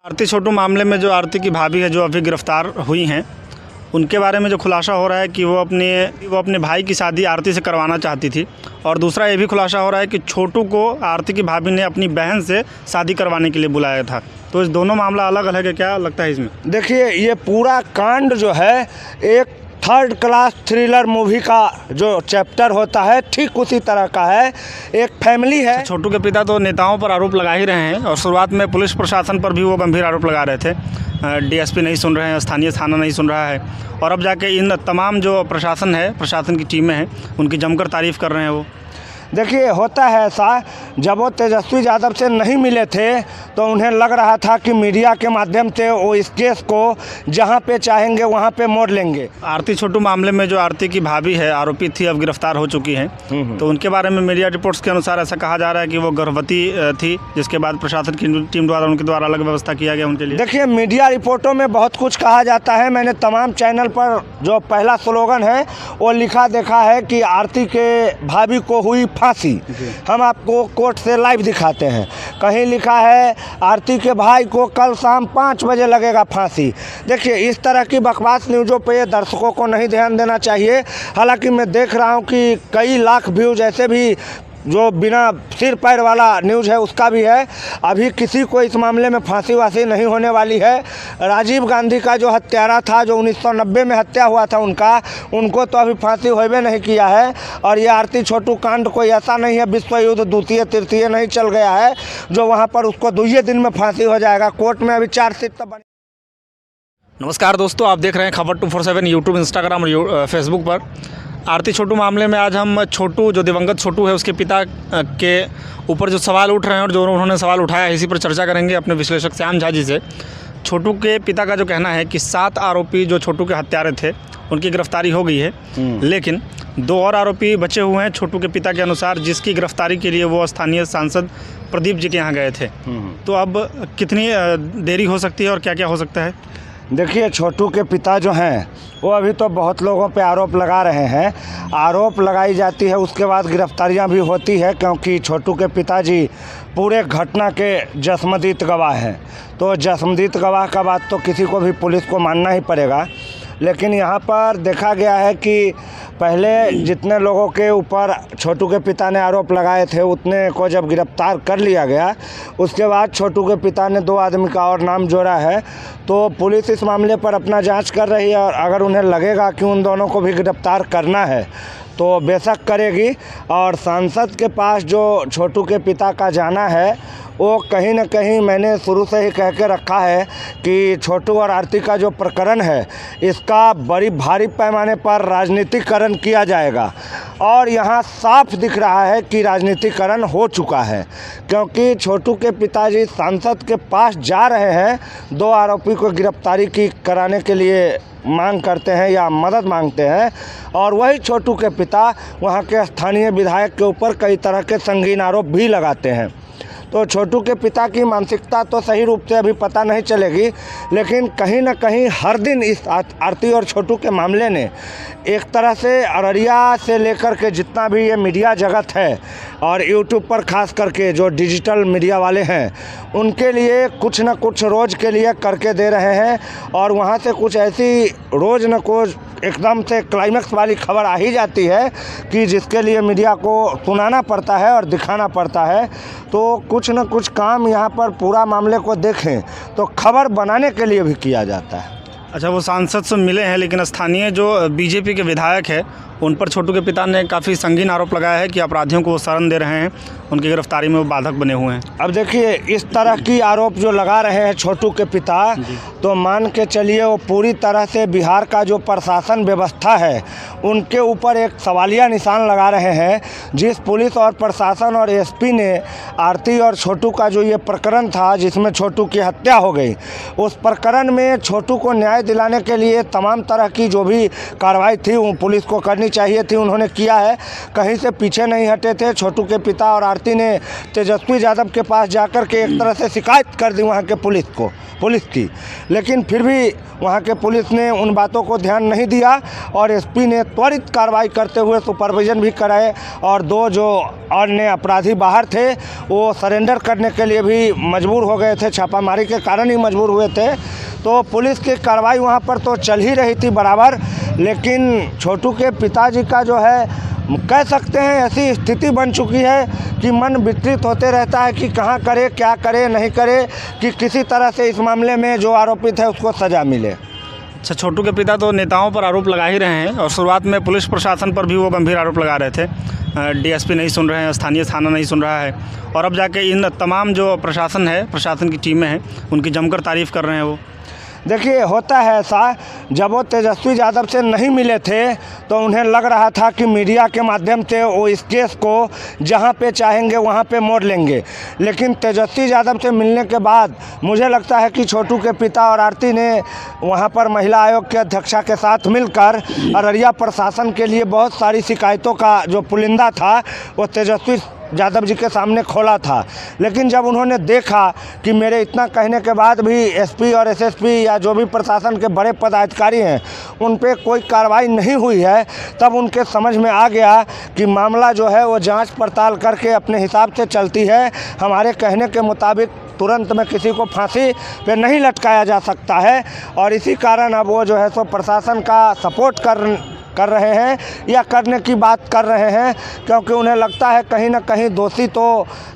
आरती छोटू मामले में जो आरती की भाभी है जो अभी गिरफ्तार हुई हैं, उनके बारे में जो खुलासा हो रहा है कि वो अपने भाई की शादी आरती से करवाना चाहती थी। और दूसरा ये भी खुलासा हो रहा है कि छोटू को आरती की भाभी ने अपनी बहन से शादी करवाने के लिए बुलाया था। तो इस दोनों मामला अलग अलग है, क्या लगता है इसमें? देखिए, ये पूरा कांड जो है एक थर्ड क्लास थ्रिलर मूवी का जो चैप्टर होता है ठीक उसी तरह का है। एक फैमिली है। छोटू के पिता तो नेताओं पर आरोप लगा ही रहे हैं और शुरुआत में पुलिस प्रशासन पर भी वो गंभीर आरोप लगा रहे थे। डीएसपी नहीं सुन रहे हैं, स्थानीय थाना नहीं सुन रहा है, और अब जाके इन तमाम जो प्रशासन की टीमें हैं उनकी जमकर तारीफ़ कर रहे हैं वो। देखिए, होता है ऐसा, जब वो तेजस्वी यादव से नहीं मिले थे तो उन्हें लग रहा था कि मीडिया के माध्यम से वो इस केस को जहां पे चाहेंगे वहां पे मोड़ लेंगे। आरती छोटू मामले में जो आरती की भाभी है आरोपी थी, अब गिरफ्तार हो चुकी हैं। तो उनके बारे में मीडिया रिपोर्ट्स के अनुसार ऐसा कहा जा रहा है कि वो गर्भवती थी, जिसके बाद प्रशासन की टीम द्वारा उनके द्वारा अलग व्यवस्था किया गया उनके लिए। देखिए, मीडिया रिपोर्टों में बहुत कुछ कहा जाता है। मैंने तमाम चैनल पर जो पहला स्लोगन है वो लिखा देखा है कि आरती के भाभी को हुई फांसी। हम आपको कोर्ट से लाइव दिखाते हैं। कहीं लिखा है आरती के भाई को कल शाम 5 बजे लगेगा फांसी। देखिए, इस तरह की बकवास न्यूज़ों पे दर्शकों को नहीं ध्यान देना चाहिए। हालांकि मैं देख रहा हूं कि कई लाख व्यूज ऐसे भी जो बिना सिर पैर वाला न्यूज़ है उसका भी है। अभी किसी को इस मामले में फांसी वासी नहीं होने वाली है। राजीव गांधी का जो हत्यारा था, जो 1990 में हत्या हुआ था उनको तो अभी फांसी होवे नहीं किया है। और ये आरती छोटू कांड कोई ऐसा नहीं है, विश्व युद्ध द्वितीय तृतीय नहीं चल गया है जो वहाँ पर उसको 2 दिन में फांसी हो जाएगा। कोर्ट में अभी चार्जशीट तो बनी। नमस्कार दोस्तों, आप देख रहे हैं खबर 247 यूट्यूब, इंस्टाग्राम और फेसबुक पर। आरती छोटू मामले में आज हम छोटू, जो दिवंगत छोटू है, उसके पिता के ऊपर जो सवाल उठ रहे हैं और जो उन्होंने सवाल उठाया है, इसी पर चर्चा करेंगे अपने विश्लेषक श्याम झा जी से। छोटू के पिता का जो कहना है कि 7 आरोपी जो छोटू के हत्यारे थे उनकी गिरफ्तारी हो गई है, लेकिन 2 और आरोपी बचे हुए हैं छोटू के पिता के अनुसार, जिसकी गिरफ्तारी के लिए वो स्थानीय सांसद प्रदीप जी के यहाँ गए थे। तो अब कितनी देरी हो सकती है और क्या क्या हो सकता है? देखिए, छोटू के पिता जो हैं वो अभी तो बहुत लोगों पे आरोप लगा रहे हैं। आरोप लगाई जाती है, उसके बाद गिरफ्तारियां भी होती है, क्योंकि छोटू के पिताजी पूरे घटना के जस्मदीद गवाह हैं। तो जस्मदीद गवाह का बात तो किसी को भी पुलिस को मानना ही पड़ेगा। लेकिन यहाँ पर देखा गया है कि पहले जितने लोगों के ऊपर छोटू के पिता ने आरोप लगाए थे उतने को जब गिरफ्तार कर लिया गया, उसके बाद छोटू के पिता ने 2 आदमी का और नाम जोड़ा है। तो पुलिस इस मामले पर अपना जांच कर रही है और अगर उन्हें लगेगा कि उन दोनों को भी गिरफ्तार करना है तो बेशक करेगी। और सांसद के पास जो छोटू के पिता का जाना है वो कहीं ना कहीं मैंने शुरू से ही कह के रखा है कि छोटू और आरती का जो प्रकरण है इसका बड़ी भारी पैमाने पर राजनीतिकरण किया जाएगा। और यहाँ साफ दिख रहा है कि राजनीतिकरण हो चुका है, क्योंकि छोटू के पिताजी सांसद के पास जा रहे हैं 2 आरोपी को गिरफ्तारी की कराने के लिए मांग करते हैं या मदद मांगते हैं, और वही छोटू के पिता वहाँ के स्थानीय विधायक के ऊपर कई तरह के संगीन आरोप भी लगाते हैं। तो छोटू के पिता की मानसिकता तो सही रूप से अभी पता नहीं चलेगी, लेकिन कहीं ना कहीं हर दिन इस आरती और छोटू के मामले ने एक तरह से अररिया से लेकर के जितना भी ये मीडिया जगत है और यूट्यूब पर खास करके जो डिजिटल मीडिया वाले हैं उनके लिए कुछ न कुछ रोज़ के लिए करके दे रहे हैं। और वहाँ से कुछ ऐसी रोज़ न कुछ एकदम से क्लाइमैक्स वाली खबर आ ही जाती है कि जिसके लिए मीडिया को सुनाना पड़ता है और दिखाना पड़ता है। तो कुछ न कुछ काम यहाँ पर पूरा मामले को देखें तो खबर बनाने के लिए भी किया जाता है। अच्छा, वो सांसद से मिले हैं, लेकिन स्थानीय जो बीजेपी के विधायक है उन पर छोटू के पिता ने काफ़ी संगीन आरोप लगाया है कि अपराधियों को वो शरण दे रहे हैं, उनकी गिरफ्तारी में वो बाधक बने हुए हैं। अब देखिए, इस तरह की आरोप जो लगा रहे हैं छोटू के पिता, तो मान के चलिए वो पूरी तरह से बिहार का जो प्रशासन व्यवस्था है उनके ऊपर एक सवालिया निशान लगा रहे हैं। जिस पुलिस और प्रशासन और एसपी ने आरती और छोटू का जो ये प्रकरण था जिसमें छोटू की हत्या हो गई, उस प्रकरण में छोटू को न्याय दिलाने के लिए तमाम तरह की जो भी कार्रवाई थी वो पुलिस को करनी करनी चाहिए थी उन्होंने किया है। कहीं से पीछे नहीं हटे थे। छोटू के पिता और आरती ने तेजस्वी यादव के पास जाकर के एक तरह से शिकायत कर दी वहाँ के पुलिस की, लेकिन फिर भी वहाँ के पुलिस ने उन बातों को ध्यान नहीं दिया और एसपी ने त्वरित कार्रवाई करते हुए सुपरविजन भी कराए और 2 जो अन्य अपराधी बाहर थे वो सरेंडर करने के लिए भी मजबूर हो गए थे, छापामारी के कारण ही मजबूर हुए थे। तो पुलिस की कार्रवाई वहाँ पर तो चल ही रही थी बराबर, लेकिन छोटू के पिताजी का जो है कह सकते हैं ऐसी स्थिति बन चुकी है कि मन विचलित होते रहता है कि कहाँ करे, क्या करे, नहीं करे, कि किसी तरह से इस मामले में जो आरोपित है उसको सज़ा मिले। अच्छा, छोटू के पिता तो नेताओं पर आरोप लगा ही रहे हैं और शुरुआत में पुलिस प्रशासन पर भी वो गंभीर आरोप लगा रहे थे। डीएसपी नहीं सुन रहे हैं, स्थानीय थाना नहीं सुन रहा है और अब जाके इन तमाम जो प्रशासन की टीमें हैं उनकी जमकर तारीफ़ कर रहे हैं वो। देखिए, होता है ऐसा, जब वो तेजस्वी यादव से नहीं मिले थे तो उन्हें लग रहा था कि मीडिया के माध्यम से वो इस केस को जहाँ पे चाहेंगे वहाँ पे मोड़ लेंगे, लेकिन तेजस्वी यादव से मिलने के बाद मुझे लगता है कि छोटू के पिता और आरती ने वहाँ पर महिला आयोग के अध्यक्षा के साथ मिलकर अररिया प्रशासन के लिए बहुत सारी शिकायतों का जो पुलिंदा था वो तेजस्वी यादव जी के सामने खोला था। लेकिन जब उन्होंने देखा कि मेरे इतना कहने के बाद भी एसपी और एसएसपी या जो भी प्रशासन के बड़े पदाधिकारी हैं उन पे कोई कार्रवाई नहीं हुई है, तब उनके समझ में आ गया कि मामला जो है वो जांच पड़ताल करके अपने हिसाब से चलती है। हमारे कहने के मुताबिक तुरंत में किसी को फांसी पे नहीं लटकाया जा सकता है और इसी कारण अब वो जो है सो प्रशासन का सपोर्ट कर रहे हैं या करने की बात कर रहे हैं, क्योंकि उन्हें लगता है कहीं ना कहीं दोषी तो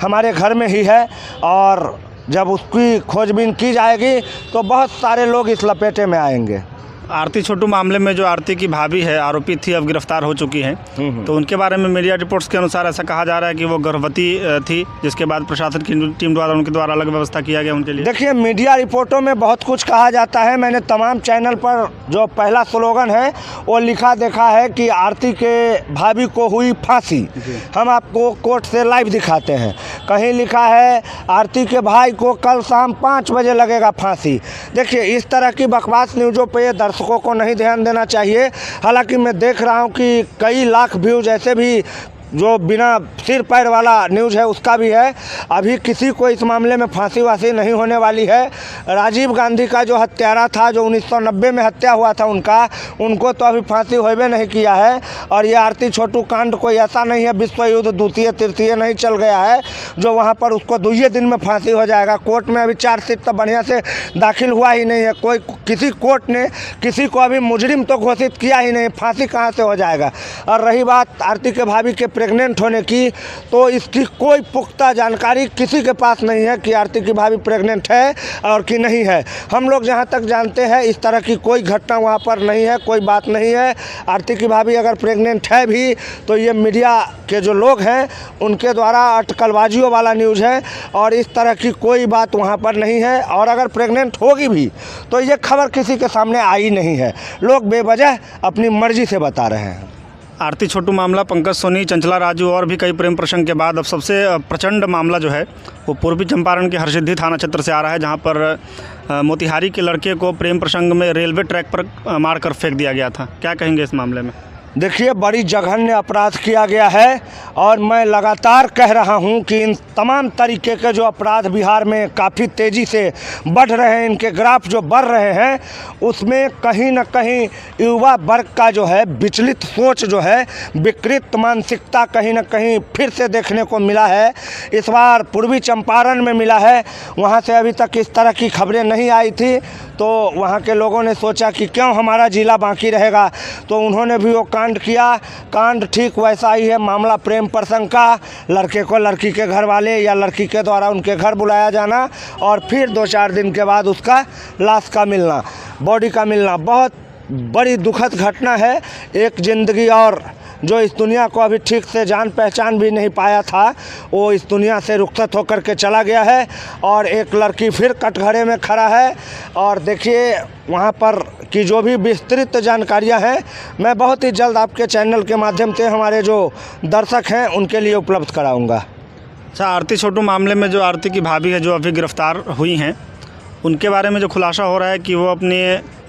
हमारे घर में ही है और जब उसकी खोजबीन की जाएगी तो बहुत सारे लोग इस लपेटे में आएंगे। आरती छोटू मामले में जो आरती की भाभी है आरोपी थी, अब गिरफ्तार हो चुकी हैं, तो उनके बारे में मीडिया रिपोर्ट्स के अनुसार ऐसा कहा जा रहा है कि वो गर्भवती थी, जिसके बाद प्रशासन की टीम द्वारा उनके द्वारा अलग व्यवस्था किया गया उनके लिए। देखिए, मीडिया रिपोर्टों में बहुत कुछ कहा जाता है। मैंने तमाम चैनल पर जो पहला स्लोगन है वो लिखा देखा है कि आरती के भाभी को हुई फांसी। हम आपको कोर्ट से लाइव दिखाते हैं। कहीं लिखा है आरती के भाई को कल शाम 5 बजे लगेगा फांसी। देखिए, इस तरह की बकवास न्यूज़ों पर दर्शकों को नहीं ध्यान देना चाहिए। हालांकि मैं देख रहा हूं कि कई लाख व्यूज़ ऐसे भी जो बिना सिर पैर वाला न्यूज़ है उसका भी है। अभी किसी को इस मामले में फांसी वासी नहीं होने वाली है। राजीव गांधी का जो हत्यारा था, जो 1990 में हत्या हुआ था उनको तो अभी फांसी होवे नहीं किया है। और ये आरती छोटू कांड कोई ऐसा नहीं है, विश्व युद्ध द्वितीय तृतीय नहीं चल गया है जो वहाँ पर उसको 2 दिन में फांसी हो जाएगा। कोर्ट में अभी चार्जशीट तो बढ़िया से दाखिल हुआ ही नहीं है। किसी कोर्ट ने किसी को अभी मुजरिम तो घोषित किया ही नहीं, फांसी कहाँ से हो जाएगा। और रही बात आरती के भाभी के प्रेग्नेंट होने की, तो इसकी कोई पुख्ता जानकारी किसी के पास नहीं है कि आरती की भाभी प्रेग्नेंट है और कि नहीं है। हम लोग जहां तक जानते हैं इस तरह की कोई घटना वहां पर नहीं है, कोई बात नहीं है। आरती की भाभी अगर प्रेग्नेंट है भी तो ये मीडिया के जो लोग हैं उनके द्वारा अटकलबाजियों वाला न्यूज़ है और इस तरह की कोई बात वहाँ पर नहीं है। और अगर प्रेग्नेंट होगी भी तो ये खबर किसी के सामने आई नहीं है। लोग बेवजह अपनी मर्जी से बता रहे हैं। आरती छोटू मामला, पंकज सोनी, चंचला राजू और भी कई प्रेम प्रसंग के बाद अब सबसे प्रचंड मामला जो है वो पूर्वी चंपारण के हरसिद्धि थाना क्षेत्र से आ रहा है, जहां पर मोतिहारी के लड़के को प्रेम प्रसंग में रेलवे ट्रैक पर मारकर फेंक दिया गया था। क्या कहेंगे इस मामले में? देखिए, बड़ी जघन्य अपराध किया गया है और मैं लगातार कह रहा हूं कि इन तमाम तरीके के जो अपराध बिहार में काफ़ी तेज़ी से बढ़ रहे हैं, इनके ग्राफ जो बढ़ रहे हैं, उसमें कहीं न कहीं युवा वर्ग का जो है विचलित सोच जो है, विकृत मानसिकता कहीं न कहीं फिर से देखने को मिला है। इस बार पूर्वी चंपारण में मिला है। वहाँ से अभी तक इस तरह की खबरें नहीं आई थी, तो वहाँ के लोगों ने सोचा कि क्यों हमारा ज़िला बाकी रहेगा, तो उन्होंने भी वो कांड किया। कांड ठीक वैसा ही है, मामला प्रेम प्रसंग का, लड़के को लड़की के घर वाले या लड़की के द्वारा उनके घर बुलाया जाना और फिर 2-4 दिन के बाद उसका लाश का मिलना, बॉडी का मिलना। बहुत बड़ी दुखद घटना है। एक ज़िंदगी और जो इस दुनिया को अभी ठीक से जान पहचान भी नहीं पाया था, वो इस दुनिया से रुखसत होकर के चला गया है और एक लड़की फिर कटघरे में खड़ा है। और देखिए, वहाँ पर की जो भी विस्तृत जानकारियाँ हैं मैं बहुत ही जल्द आपके चैनल के माध्यम से हमारे जो दर्शक हैं उनके लिए उपलब्ध कराऊँगा। अच्छा, आरती छोटू मामले में जो आरती की भाभी है जो अभी गिरफ्तार हुई हैं, उनके बारे में जो खुलासा हो रहा है कि वो अपनी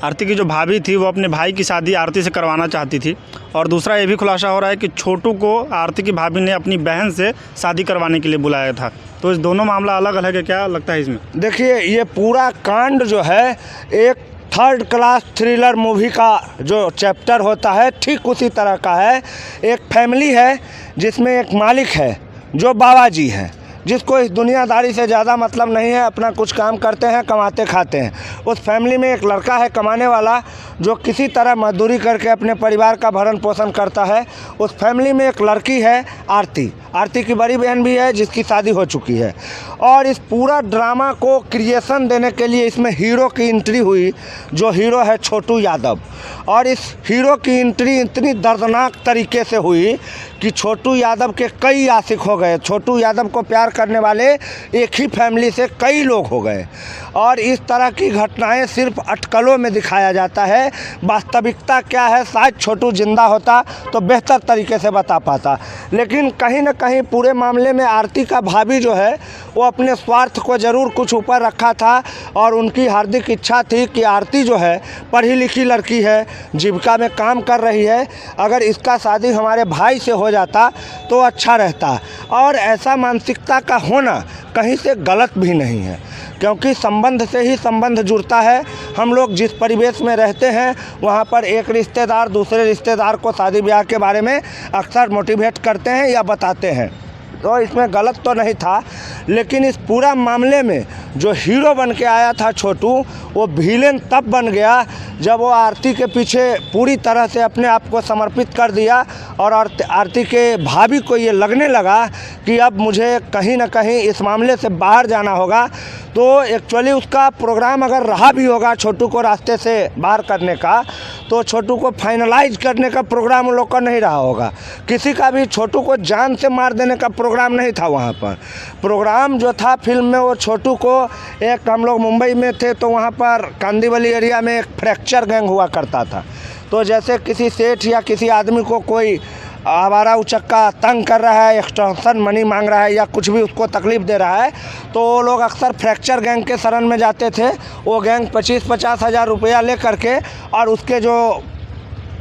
आरती की जो भाभी थी वो अपने भाई की शादी आरती से करवाना चाहती थी, और दूसरा ये भी खुलासा हो रहा है कि छोटू को आरती की भाभी ने अपनी बहन से शादी करवाने के लिए बुलाया था। तो इस दोनों मामला अलग अलग है, क्या लगता है इसमें? देखिए, ये पूरा कांड जो है एक थर्ड क्लास थ्रिलर मूवी का जो चैप्टर होता है ठीक उसी तरह का है। एक फैमिली है जिसमें एक मालिक है जो बाबा जी हैं, जिसको इस दुनियादारी से ज़्यादा मतलब नहीं है, अपना कुछ काम करते हैं, कमाते खाते हैं। उस फैमिली में एक लड़का है कमाने वाला जो किसी तरह मजदूरी करके अपने परिवार का भरण पोषण करता है। उस फैमिली में एक लड़की है आरती की बड़ी बहन भी है जिसकी शादी हो चुकी है। और इस पूरा ड्रामा को क्रिएशन देने के लिए इसमें हीरो की एंट्री हुई, जो हीरो है छोटू यादव। और इस हीरो की एंट्री इतनी दर्दनाक तरीके से हुई कि छोटू यादव के कई आशिक हो गए। छोटू यादव को प्यार करने वाले एक ही फैमिली से कई लोग हो गए। और इस तरह की घटनाएं सिर्फ अटकलों में दिखाया जाता है। वास्तविकता क्या है, शायद छोटू जिंदा होता तो बेहतर तरीके से बता पाता। लेकिन कहीं ना कहीं पूरे मामले में आरती का भाभी जो है वो अपने स्वार्थ को ज़रूर कुछ ऊपर रखा था, और उनकी हार्दिक इच्छा थी कि आरती जो है पढ़ी लिखी लड़की है, जीविका में काम कर रही है, अगर इसका शादी हमारे भाई से हो जाता तो अच्छा रहता। और ऐसा मानसिकता का होना कहीं से गलत भी नहीं है, क्योंकि संबंध से ही संबंध जुड़ता है। हम लोग जिस परिवेश में रहते हैं वहाँ पर एक रिश्तेदार दूसरे रिश्तेदार को शादी ब्याह के बारे में अक्सर मोटिवेट करते हैं या बताते हैं, तो इसमें गलत तो नहीं था। लेकिन इस पूरा मामले में जो हीरो बन के आया था छोटू, वो विलेन तब बन गया जब वो आरती के पीछे पूरी तरह से अपने आप को समर्पित कर दिया। और आरती के भाभी को ये लगने लगा कि अब मुझे कहीं ना कहीं इस मामले से बाहर जाना होगा। तो एक्चुअली उसका प्रोग्राम अगर रहा भी होगा छोटू को रास्ते से बाहर करने का, तो छोटू को फाइनलाइज करने का प्रोग्राम उन लोग का नहीं रहा होगा। किसी का भी छोटू को जान से मार देने का प्रोग्राम नहीं था। वहाँ पर प्रोग्राम जो था फिल्म में, वो छोटू को एक, हम लोग मुंबई में थे तो वहाँ पर कांदीवली एरिया में एक फ्रैक्चर गैंग हुआ करता था। तो जैसे किसी सेठ या किसी आदमी को कोई आवारा उचक्का तंग कर रहा है, एक्सटॉर्शन मनी मांग रहा है या कुछ भी उसको तकलीफ़ दे रहा है, तो वो लोग अक्सर फ्रैक्चर गैंग के शरण में जाते थे। वो गैंग 25-50 हज़ार रुपया ले करके और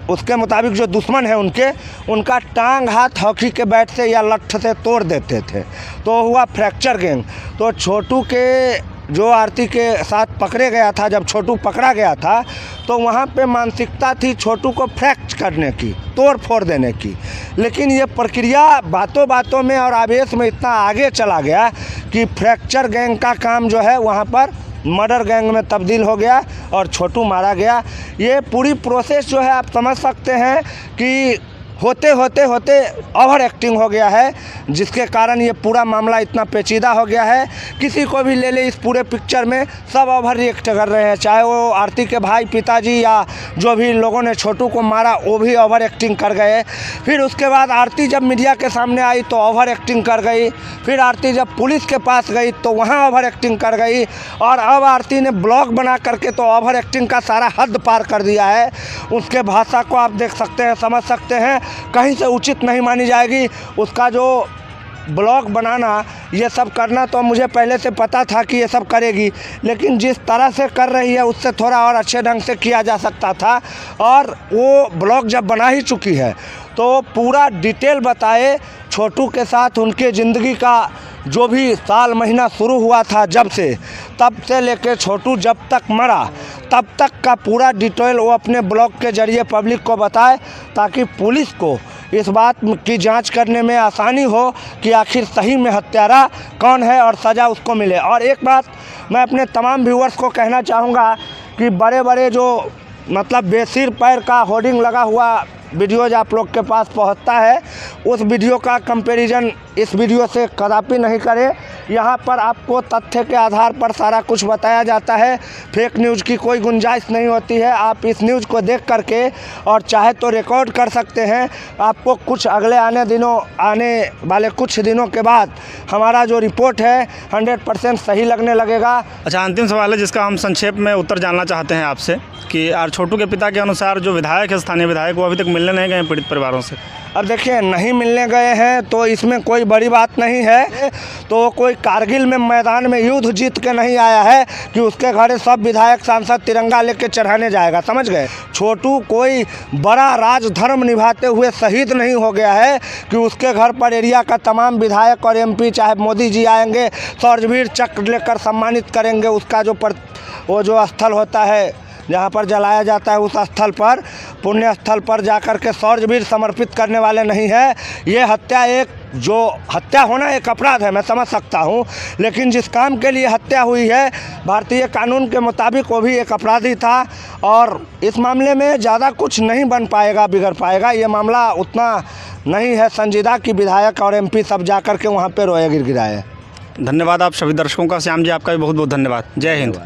उसके मुताबिक जो दुश्मन है उनका टांग हाथ हॉकी के बैट से या लठ से तोड़ देते थे। तो हुआ फ्रैक्चर गैंग। तो छोटू के जो आरती के साथ पकड़े गया था, जब छोटू पकड़ा गया था तो वहाँ पे मानसिकता थी छोटू को फ्रैक्चर करने की, तोड़ फोड़ देने की। लेकिन ये प्रक्रिया बातों बातों में और आवेश में इतना आगे चला गया कि फ्रैक्चर गैंग का काम जो है वहाँ पर मर्डर गैंग में तब्दील हो गया और छोटू मारा गया। ये पूरी प्रोसेस जो है आप समझ सकते हैं कि होते होते ओवर एक्टिंग हो गया है, जिसके कारण ये पूरा मामला इतना पेचीदा हो गया है। किसी को भी ले ले इस पूरे पिक्चर में सब ओवर रिएक्ट कर रहे हैं, चाहे वो आरती के भाई, पिताजी या जो भी लोगों ने छोटू को मारा वो भी ओवर एक्टिंग कर गए। फिर उसके बाद आरती जब मीडिया के सामने आई तो ओवर एक्टिंग कर गई। फिर आरती जब पुलिस के पास गई तो वहाँ ओवर एक्टिंग कर गई। और अब आरती ने ब्लॉग बना करके तो ओवर एक्टिंग का सारा हद पार कर दिया है। उसके भाषा को आप देख सकते हैं, समझ सकते हैं, कहीं से उचित नहीं मानी जाएगी। उसका जो ब्लॉग बनाना, ये सब करना तो मुझे पहले से पता था कि ये सब करेगी, लेकिन जिस तरह से कर रही है उससे थोड़ा और अच्छे ढंग से किया जा सकता था। और वो ब्लॉग जब बना ही चुकी है तो पूरा डिटेल बताए छोटू के साथ उनके ज़िंदगी का जो भी साल महीना शुरू हुआ था जब से, तब से लेके छोटू जब तक मरा तब तक का पूरा डिटेल वो अपने ब्लॉग के ज़रिए पब्लिक को बताए, ताकि पुलिस को इस बात की जांच करने में आसानी हो कि आखिर सही में हत्यारा कौन है और सज़ा उसको मिले। और एक बात मैं अपने तमाम व्यूअर्स को कहना चाहूँगा कि बड़े बड़े जो मतलब बेसिर पैर का होर्डिंग लगा हुआ वीडियोज़ आप लोग के पास पहुंचता है, उस वीडियो का कंपैरिजन इस वीडियो से कदापि नहीं करें। यहाँ पर आपको तथ्य के आधार पर सारा कुछ बताया जाता है, फेक न्यूज़ की कोई गुंजाइश नहीं होती है। आप इस न्यूज़ को देख करके और चाहे तो रिकॉर्ड कर सकते हैं। आपको कुछ आने वाले कुछ दिनों के बाद हमारा जो रिपोर्ट है 100% सही लगने लगेगा। अच्छा, अंतिम सवाल है जिसका हम संक्षेप में उत्तर जानना चाहते हैं आपसे कि छोटू के पिता के अनुसार जो विधायक है, स्थानीय विधायक, वो अभी तक मिलने नहीं गए पीड़ित परिवारों से। अब देखिए, नहीं मिलने गए हैं तो इसमें कोई बड़ी बात नहीं है। तो कोई कारगिल में मैदान में युद्ध जीत के नहीं आया है कि उसके घर सब विधायक सांसद तिरंगा लेके चढ़ाने जाएगा, समझ गए। छोटू कोई बड़ा राजधर्म निभाते हुए शहीद नहीं हो गया है कि उसके घर पर एरिया का तमाम विधायक और एमपी चाहे मोदी जी आएंगे शौर्यवीर चक्र लेकर सम्मानित करेंगे। उसका वो जो स्थल होता है जहाँ पर जलाया जाता है, उस स्थल पर, पुण्य स्थल पर जाकर के शौर्यवीर समर्पित करने वाले नहीं है। ये हत्या होना एक अपराध है, मैं समझ सकता हूँ, लेकिन जिस काम के लिए हत्या हुई है भारतीय कानून के मुताबिक वो भी एक अपराधी था। और इस मामले में ज़्यादा कुछ नहीं बिगड़ पाएगा। ये मामला उतना नहीं है संजीदा कि विधायक और एमपी सब जाकर के वहाँ पर रोए गिड़गिड़ाए। धन्यवाद आप सभी दर्शकों का। श्याम जी, आपका भी बहुत बहुत धन्यवाद। जय हिंद।